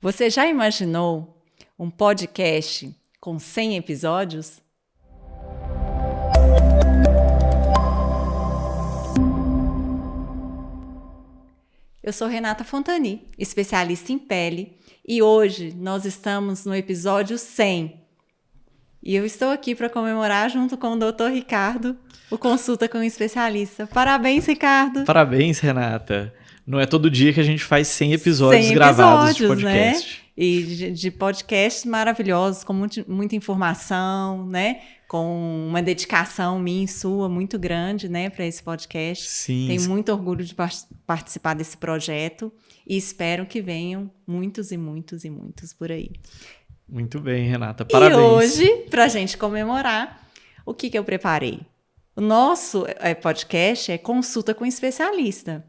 Você já imaginou um podcast com 100 episódios? Eu sou Renata Fontani, especialista em pele, e hoje nós estamos no episódio 100. E eu estou aqui para comemorar junto com o Dr. Ricardo, o Consulta com o Especialista. Parabéns, Ricardo! Parabéns, Renata! Não é todo dia que a gente faz 100 episódios gravados de podcast. Né? E de podcasts maravilhosos, com muita informação, né? Com uma dedicação minha e sua muito grande, né, para esse podcast. Sim. Tenho muito orgulho de participar desse projeto e espero que venham muitos e muitos e muitos por aí. Muito bem, Renata. Parabéns. E hoje, para a gente comemorar, o que eu preparei? O nosso podcast é Consulta com Especialista.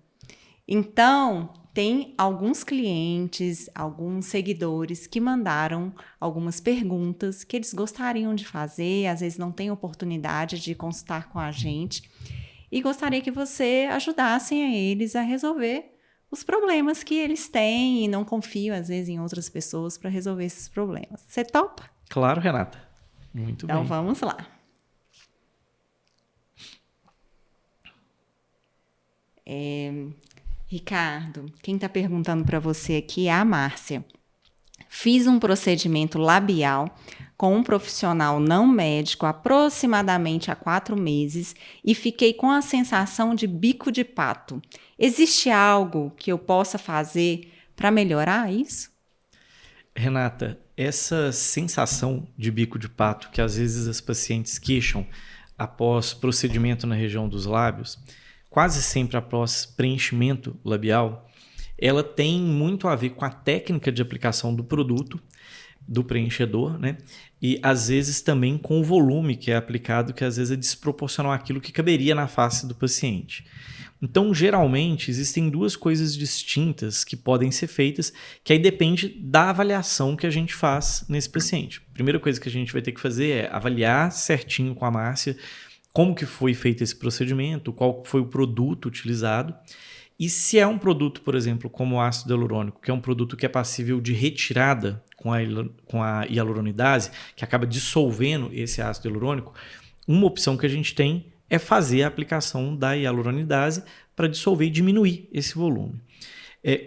Então, tem alguns clientes, alguns seguidores que mandaram algumas perguntas que eles gostariam de fazer, às vezes não têm oportunidade de consultar com a gente, e gostaria que você ajudassem a eles a resolver os problemas que eles têm e não confiam, às vezes, em outras pessoas para resolver esses problemas. Você topa? Claro, Renata. Muito bem. Então, vamos lá. Ricardo, quem está perguntando para você aqui é a Márcia. Fiz um procedimento labial com um profissional não médico aproximadamente há 4 meses e fiquei com a sensação de bico de pato. Existe algo que eu possa fazer para melhorar isso? Renata, essa sensação de bico de pato que às vezes as pacientes queixam após procedimento na região dos lábios, quase sempre após preenchimento labial, ela tem muito a ver com a técnica de aplicação do produto, do preenchedor, né? E às vezes também com o volume que é aplicado, que às vezes é desproporcional àquilo que caberia na face do paciente. Então, geralmente, existem 2 coisas distintas que podem ser feitas, que aí depende da avaliação que a gente faz nesse paciente. A primeira coisa que a gente vai ter que fazer é avaliar certinho com a Márcia como que foi feito esse procedimento, qual foi o produto utilizado. E se é um produto, por exemplo, como o ácido hialurônico, que é um produto que é passível de retirada com a hialuronidase, que acaba dissolvendo esse ácido hialurônico, uma opção que a gente tem é fazer a aplicação da hialuronidase para dissolver e diminuir esse volume.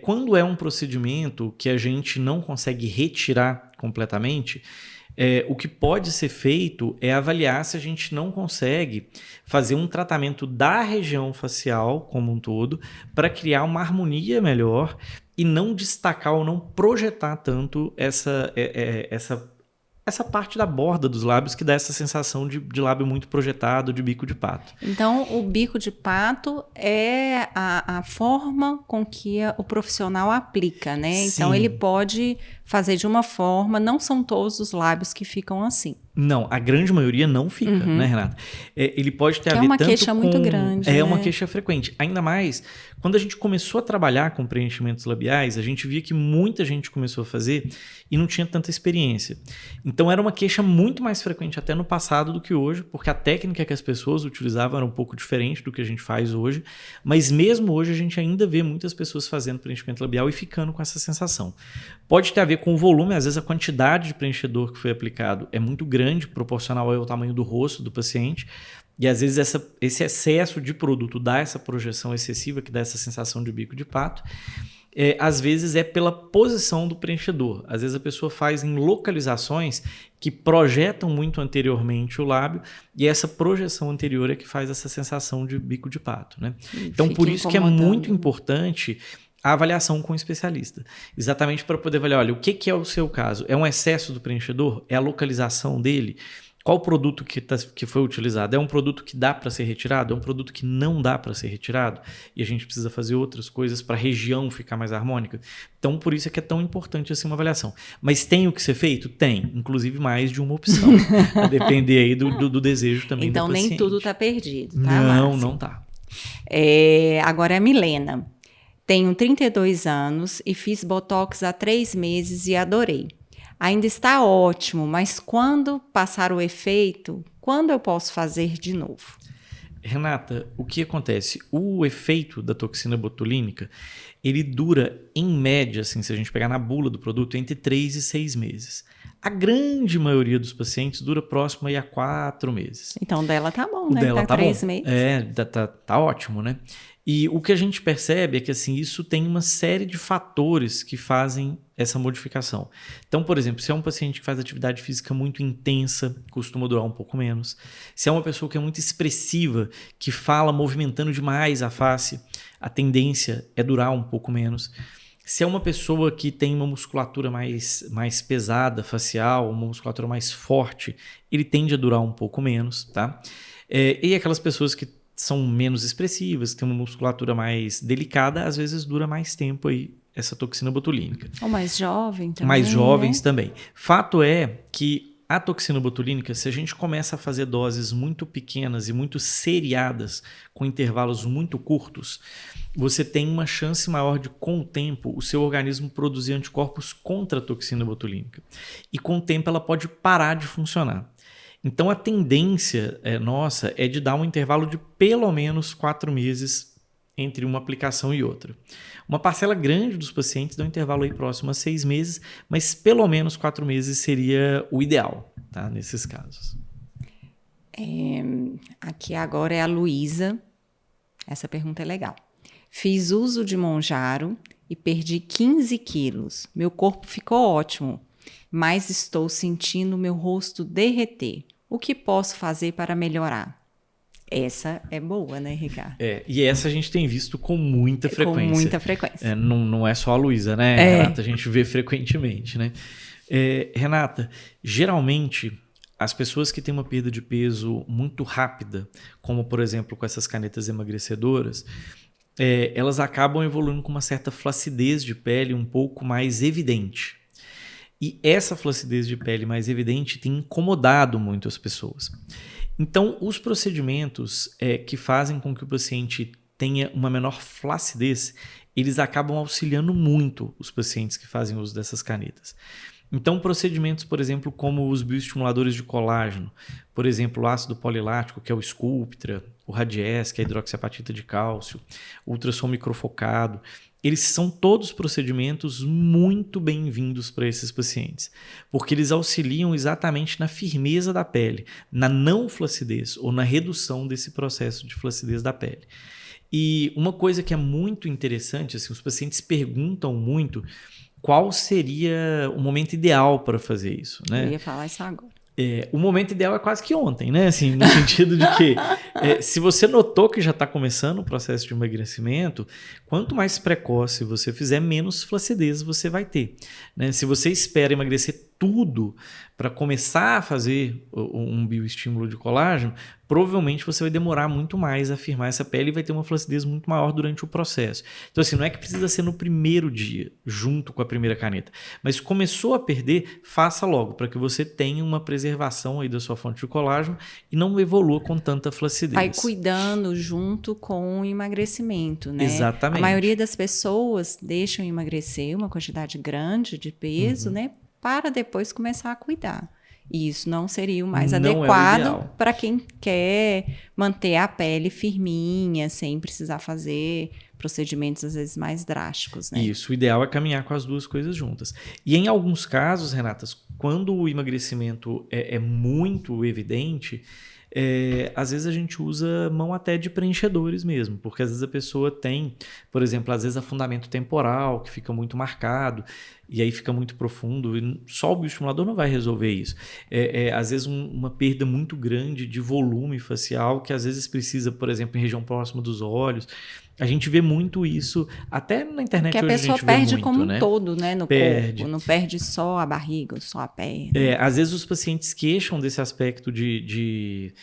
Quando é um procedimento que a gente não consegue retirar completamente, o que pode ser feito é avaliar se a gente não consegue fazer um tratamento da região facial como um todo para criar uma harmonia melhor e não destacar ou não projetar tanto essa parte da borda dos lábios que dá essa sensação de lábio muito projetado, de bico de pato. Então, o bico de pato é a forma com que o profissional aplica, né? Sim. Então, ele pode fazer de uma forma, não são todos os lábios que ficam assim. Não, a grande maioria não fica, né, Renata? Ele pode ter a ver tanto com... É uma queixa muito grande, né? É uma queixa frequente. Ainda mais, quando a gente começou a trabalhar com preenchimentos labiais, a gente via que muita gente começou a fazer e não tinha tanta experiência. Então, era uma queixa muito mais frequente até no passado do que hoje, porque a técnica que as pessoas utilizavam era um pouco diferente do que a gente faz hoje. Mas mesmo hoje, a gente ainda vê muitas pessoas fazendo preenchimento labial e ficando com essa sensação. Pode ter a ver com o volume, às vezes a quantidade de preenchedor que foi aplicado é muito grande, proporcional ao tamanho do rosto do paciente, e às vezes esse excesso de produto dá essa projeção excessiva, que dá essa sensação de bico de pato. Às vezes é pela posição do preenchedor. Às vezes a pessoa faz em localizações que projetam muito anteriormente o lábio, e essa projeção anterior é que faz essa sensação de bico de pato, né? Então, por isso que é muito importante a avaliação com o especialista. Exatamente para poder avaliar, olha, o que é o seu caso? É um excesso do preenchedor? É a localização dele? Qual o produto que foi utilizado? É um produto que dá para ser retirado? É um produto que não dá para ser retirado? E a gente precisa fazer outras coisas para a região ficar mais harmônica? Então, por isso é que é tão importante assim uma avaliação. Mas tem o que ser feito? Tem. Inclusive mais de uma opção. A depender aí do desejo também então, do paciente. Nem tudo está perdido, tá, Não, Márcia? não tá. Agora é a Milena. Tenho 32 anos e fiz botox há 3 meses e adorei. Ainda está ótimo, mas quando passar o efeito, quando eu posso fazer de novo? Renata, o que acontece? O efeito da toxina botulínica, ele dura, em média, assim, se a gente pegar na bula do produto, entre 3 e 6 meses. A grande maioria dos pacientes dura próximo aí a 4 meses. Então, dela tá bom, O né? dela tá 3 bom. meses. Tá ótimo, né? E o que a gente percebe é que assim, isso tem uma série de fatores que fazem essa modificação. Então, por exemplo, se é um paciente que faz atividade física muito intensa, costuma durar um pouco menos. Se é uma pessoa que é muito expressiva, que fala movimentando demais a face, a tendência é durar um pouco menos. Se é uma pessoa que tem uma musculatura mais pesada, facial, uma musculatura mais forte, ele tende a durar um pouco menos, tá? E aquelas pessoas que são menos expressivas, que têm uma musculatura mais delicada, às vezes dura mais tempo aí essa toxina botulínica. Ou mais jovem também, Mais jovens, né? também. Fato é que a toxina botulínica, se a gente começa a fazer doses muito pequenas e muito seriadas, com intervalos muito curtos, você tem uma chance maior de, com o tempo, o seu organismo produzir anticorpos contra a toxina botulínica. E com o tempo ela pode parar de funcionar. Então a tendência nossa é de dar um intervalo de pelo menos 4 meses entre uma aplicação e outra. Uma parcela grande dos pacientes dá um intervalo aí próximo a 6 meses, mas pelo menos 4 meses seria o ideal, tá? Nesses casos. Aqui agora é a Luísa. Essa pergunta é legal. Fiz uso de Monjaro e perdi 15 quilos. Meu corpo ficou ótimo, mas estou sentindo meu rosto derreter. O que posso fazer para melhorar? Essa é boa, né, Ricardo? E essa a gente tem visto com muita frequência. Com muita frequência. Não é só a Luísa, né, Renata? A gente vê frequentemente, né? Renata, geralmente as pessoas que têm uma perda de peso muito rápida, como por exemplo com essas canetas emagrecedoras, elas acabam evoluindo com uma certa flacidez de pele um pouco mais evidente. E essa flacidez de pele mais evidente tem incomodado muito as pessoas. Então, os procedimentos que fazem com que o paciente tenha uma menor flacidez, eles acabam auxiliando muito os pacientes que fazem uso dessas canetas. Então, procedimentos, por exemplo, como os bioestimuladores de colágeno, por exemplo, o ácido polilático, que é o Sculptra, o Radiesse, que é a hidroxiapatita de cálcio, o ultrassom microfocado, eles são todos procedimentos muito bem-vindos para esses pacientes, porque eles auxiliam exatamente na firmeza da pele, na não flacidez ou na redução desse processo de flacidez da pele. E uma coisa que é muito interessante, assim, os pacientes perguntam muito qual seria o momento ideal para fazer isso, né? Eu ia falar isso agora. O momento ideal é quase que ontem, né? Assim, no sentido de que se você notou que já está começando o processo de emagrecimento, quanto mais precoce você fizer, menos flacidez você vai ter, né? Se você espera emagrecer tudo para começar a fazer um bioestímulo de colágeno, provavelmente você vai demorar muito mais a firmar essa pele e vai ter uma flacidez muito maior durante o processo. Então, assim, não é que precisa ser no primeiro dia, junto com a primeira caneta, mas começou a perder, faça logo, para que você tenha uma preservação aí da sua fonte de colágeno e não evolua com tanta flacidez. Vai cuidando junto com o emagrecimento, né? Exatamente. A maioria das pessoas deixam emagrecer uma quantidade grande de peso, né? Para depois começar a cuidar. E isso não seria o mais adequado para quem quer manter a pele firminha, sem precisar fazer procedimentos às vezes mais drásticos, né? Isso, o ideal é caminhar com as duas coisas juntas. E em alguns casos, Renatas, quando o emagrecimento é muito evidente, às vezes a gente usa mão até de preenchedores mesmo, porque às vezes a pessoa tem, por exemplo, às vezes afundamento temporal, que fica muito marcado, e aí fica muito profundo, e só o bioestimulador não vai resolver isso. Às vezes uma perda muito grande de volume facial, que às vezes precisa, por exemplo, em região próxima dos olhos. A gente vê muito isso, até na internet hoje a gente vê muito, porque a pessoa perde como né? um todo, né, no corpo, não perde só a barriga, só a perna. Às vezes os pacientes queixam desse aspecto de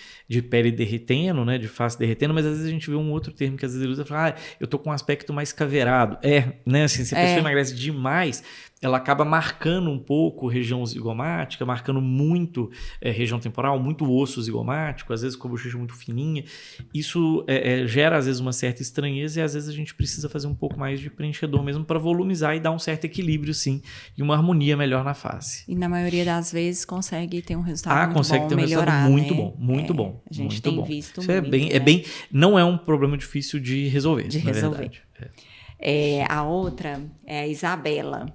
pele derretendo, né, de face derretendo, mas às vezes a gente vê um outro termo que às vezes ele usa e fala, eu tô com um aspecto mais caveirado. Né, assim, se a pessoa emagrece demais, ela acaba marcando um pouco região zigomática, marcando muito região temporal, muito osso zigomático, às vezes com a bochecha muito fininha. Isso gera, às vezes, uma certa estranheza e, às vezes, a gente precisa fazer um pouco mais de preenchedor mesmo para volumizar e dar um certo equilíbrio, sim, e uma harmonia melhor na face. E, na maioria das vezes, consegue ter um resultado muito consegue bom, ter um melhorar, resultado muito né? bom, muito bom. A gente muito tem bom. visto Isso muito, não é um problema difícil de resolver, de na resolver. verdade. A outra é a Isabela.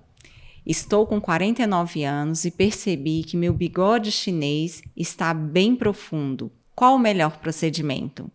Estou com 49 anos e percebi que meu bigode chinês está bem profundo. Qual o melhor procedimento?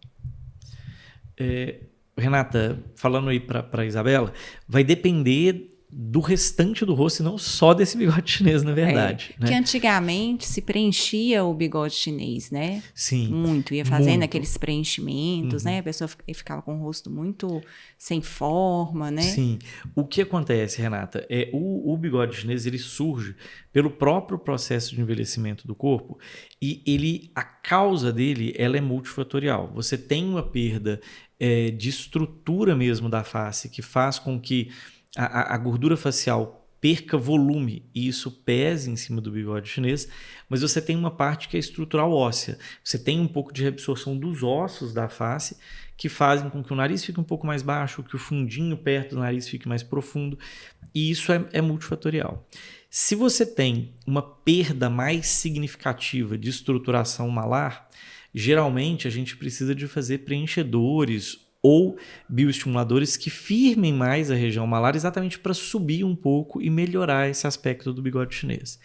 Renata, falando aí para Isabela, vai depender do restante do rosto e não só desse bigode chinês, na verdade. Que antigamente se preenchia o bigode chinês, né? Sim. Muito. Ia fazendo aqueles preenchimentos, né? A pessoa ficava com o rosto muito sem forma, né? Sim. O que acontece, Renata, o bigode chinês ele surge pelo próprio processo de envelhecimento do corpo e a causa dele ela é multifatorial. Você tem uma perda de estrutura mesmo da face que faz com que a gordura facial perca volume e isso pese em cima do bigode chinês, mas você tem uma parte que é estrutural óssea. Você tem um pouco de reabsorção dos ossos da face que fazem com que o nariz fique um pouco mais baixo, que o fundinho perto do nariz fique mais profundo, e isso é multifatorial. Se você tem uma perda mais significativa de estruturação malar, geralmente a gente precisa de fazer preenchedores ou bioestimuladores que firmem mais a região malar exatamente para subir um pouco e melhorar esse aspecto do bigode chinês.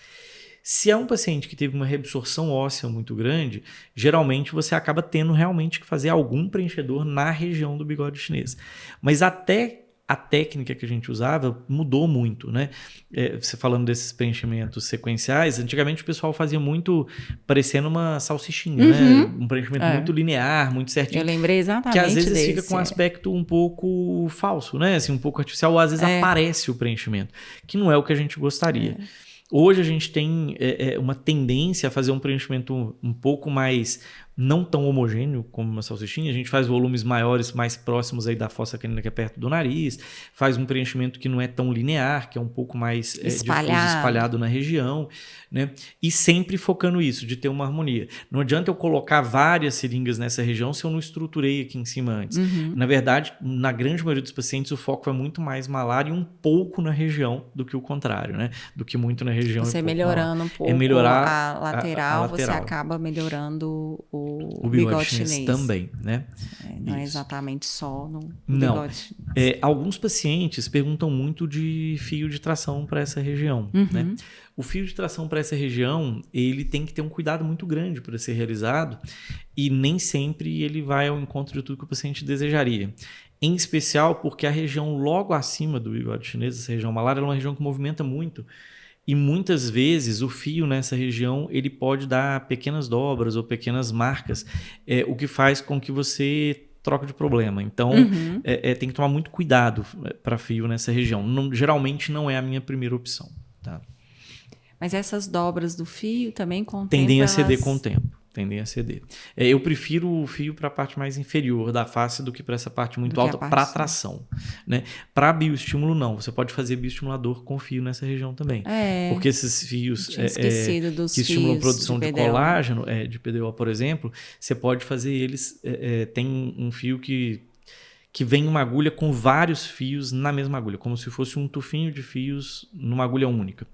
Se é um paciente que teve uma reabsorção óssea muito grande, geralmente você acaba tendo realmente que fazer algum preenchedor na região do bigode chinês. Mas até a técnica que a gente usava mudou muito, né? Você falando desses preenchimentos sequenciais, antigamente o pessoal fazia muito parecendo uma salsichinha, né? Um preenchimento muito linear, muito certinho. Eu lembrei exatamente que às vezes desse, fica com um aspecto um pouco falso, né? Assim, um pouco artificial, ou às vezes aparece o preenchimento, que não é o que a gente gostaria. Hoje a gente tem uma tendência a fazer um preenchimento um pouco mais não tão homogêneo como uma salsichinha. A gente faz volumes maiores, mais próximos aí da fossa canina, que é perto do nariz. Faz um preenchimento que não é tão linear, que é um pouco mais difuso, espalhado na região, né? E sempre focando isso, de ter uma harmonia. Não adianta eu colocar várias seringas nessa região se eu não estruturei aqui em cima antes. Na verdade, na grande maioria dos pacientes, o foco é muito mais malar e um pouco na região do que o contrário, né? Do que muito na região. Você melhorando malar. Um pouco melhorar a lateral, você acaba melhorando o bigode chinês também, né? Não é exatamente só no bigode chinês. Alguns pacientes perguntam muito de fio de tração para essa região, né? O fio de tração para essa região, ele tem que ter um cuidado muito grande para ser realizado e nem sempre ele vai ao encontro de tudo que o paciente desejaria. Em especial porque a região logo acima do bigode chinês, essa região malar, é uma região que movimenta muito. E muitas vezes o fio nessa região ele pode dar pequenas dobras ou pequenas marcas, o que faz com que você troque de problema. Então, tem que tomar muito cuidado para fio nessa região. Geralmente não é a minha primeira opção. Tá? Mas essas dobras do fio também com o tempo tendem a ceder com o tempo. Tendem a ceder. Eu prefiro o fio para a parte mais inferior da face do que para essa parte muito alta para tração. Né? Para bioestímulo, não. Você pode fazer bioestimulador com fio nessa região também. Porque esses fios que estimulam a produção de colágeno, de PDO, por exemplo, você pode fazer eles... tem um fio que vem uma agulha com vários fios na mesma agulha, como se fosse um tufinho de fios numa agulha única.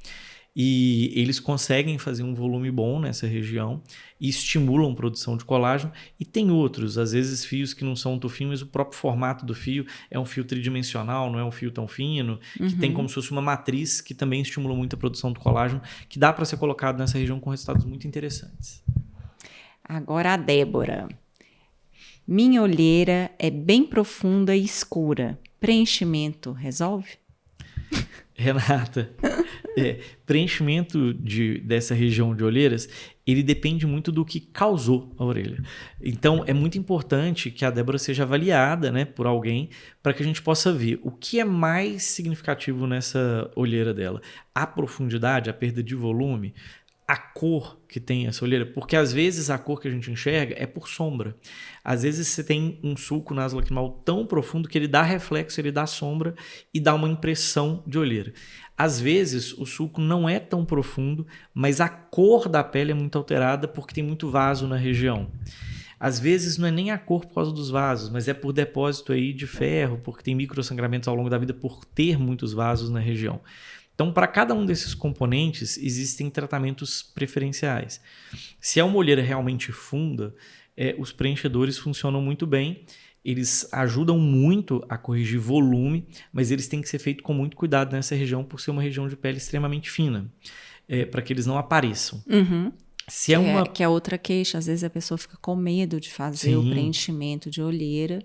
E eles conseguem fazer um volume bom nessa região e estimulam a produção de colágeno. E tem outros, às vezes fios que não são um tufinho, mas o próprio formato do fio é um fio tridimensional, não é um fio tão fino, que tem como se fosse uma matriz que também estimula muito a produção do colágeno, que dá para ser colocado nessa região com resultados muito interessantes. Agora a Débora. Minha olheira é bem profunda e escura. Preenchimento resolve? Renata, preenchimento dessa região de olheiras, ele depende muito do que causou a orelha. Então, é muito importante que a Débora seja avaliada, né, por alguém para que a gente possa ver o que é mais significativo nessa olheira dela. A profundidade, a perda de volume, a cor que tem essa olheira, porque às vezes a cor que a gente enxerga é por sombra. Às vezes você tem um sulco nasolacrimal tão profundo que ele dá reflexo, ele dá sombra e dá uma impressão de olheira. Às vezes o sulco não é tão profundo, mas a cor da pele é muito alterada porque tem muito vaso na região. Às vezes não é nem a cor por causa dos vasos, mas é por depósito aí de ferro, porque tem microsangramentos ao longo da vida por ter muitos vasos na região. Então, para cada um desses componentes, existem tratamentos preferenciais. Se é uma olheira realmente funda, os preenchedores funcionam muito bem. Eles ajudam muito a corrigir volume, mas eles têm que ser feitos com muito cuidado nessa região, por ser uma região de pele extremamente fina, para que eles não apareçam. Uhum. Se é uma... Que é outra queixa. Às vezes a pessoa fica com medo de fazer o preenchimento de olheira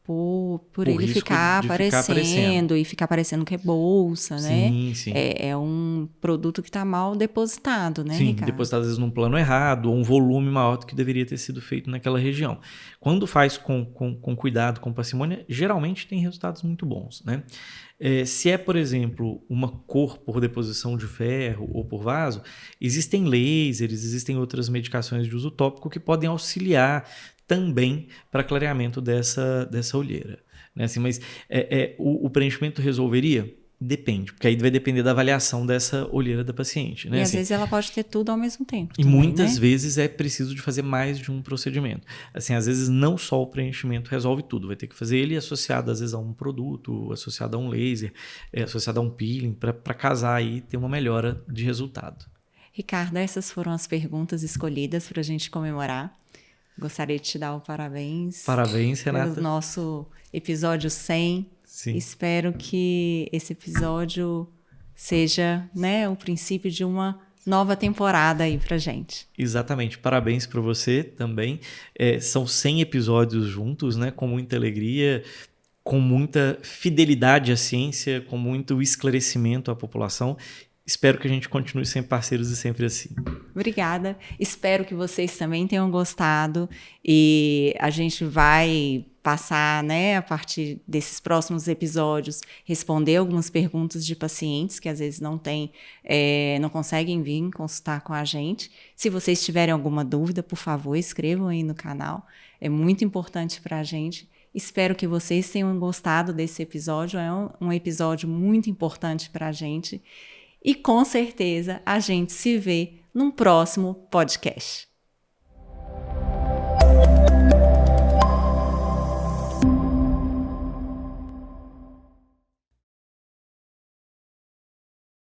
por ele ficar aparecendo e ficar parecendo que é bolsa, né? Sim. É um produto que está mal depositado, né, Ricardo? Depositado às vezes num plano errado ou um volume maior do que deveria ter sido feito naquela região. Quando faz com cuidado, com parcimônia, geralmente tem resultados muito bons, né? Se é, por exemplo, uma cor por deposição de ferro ou por vaso, existem lasers, existem outras medicações de uso tópico que podem auxiliar também para clareamento dessa olheira. Né? Assim, mas o preenchimento resolveria? Depende, porque aí vai depender da avaliação dessa olheira da paciente. Né? E às assim, vezes ela pode ter tudo ao mesmo tempo. E também, muitas né? vezes é preciso de fazer mais de um procedimento. Assim, às vezes não só o preenchimento resolve tudo, vai ter que fazer ele associado às vezes a um produto, associado a um laser, associado a um peeling, para casar aí e ter uma melhora de resultado. Ricardo, essas foram as perguntas escolhidas para a gente comemorar. Gostaria de te dar o parabéns. Parabéns, Renata. Pelo nosso episódio 100. Sim. Espero que esse episódio seja, né, o princípio de uma nova temporada aí pra gente. Exatamente. Parabéns para você também. São 100 episódios juntos, né, com muita alegria, com muita fidelidade à ciência, com muito esclarecimento à população. Espero que a gente continue sempre parceiros e sempre assim. Obrigada. Espero que vocês também tenham gostado e a gente vai passar, né, a partir desses próximos episódios, responder algumas perguntas de pacientes que às vezes não conseguem vir consultar com a gente. Se vocês tiverem alguma dúvida, por favor, escrevam aí no canal. É muito importante para a gente. Espero que vocês tenham gostado desse episódio. É um episódio muito importante para a gente. E com certeza a gente se vê num próximo podcast.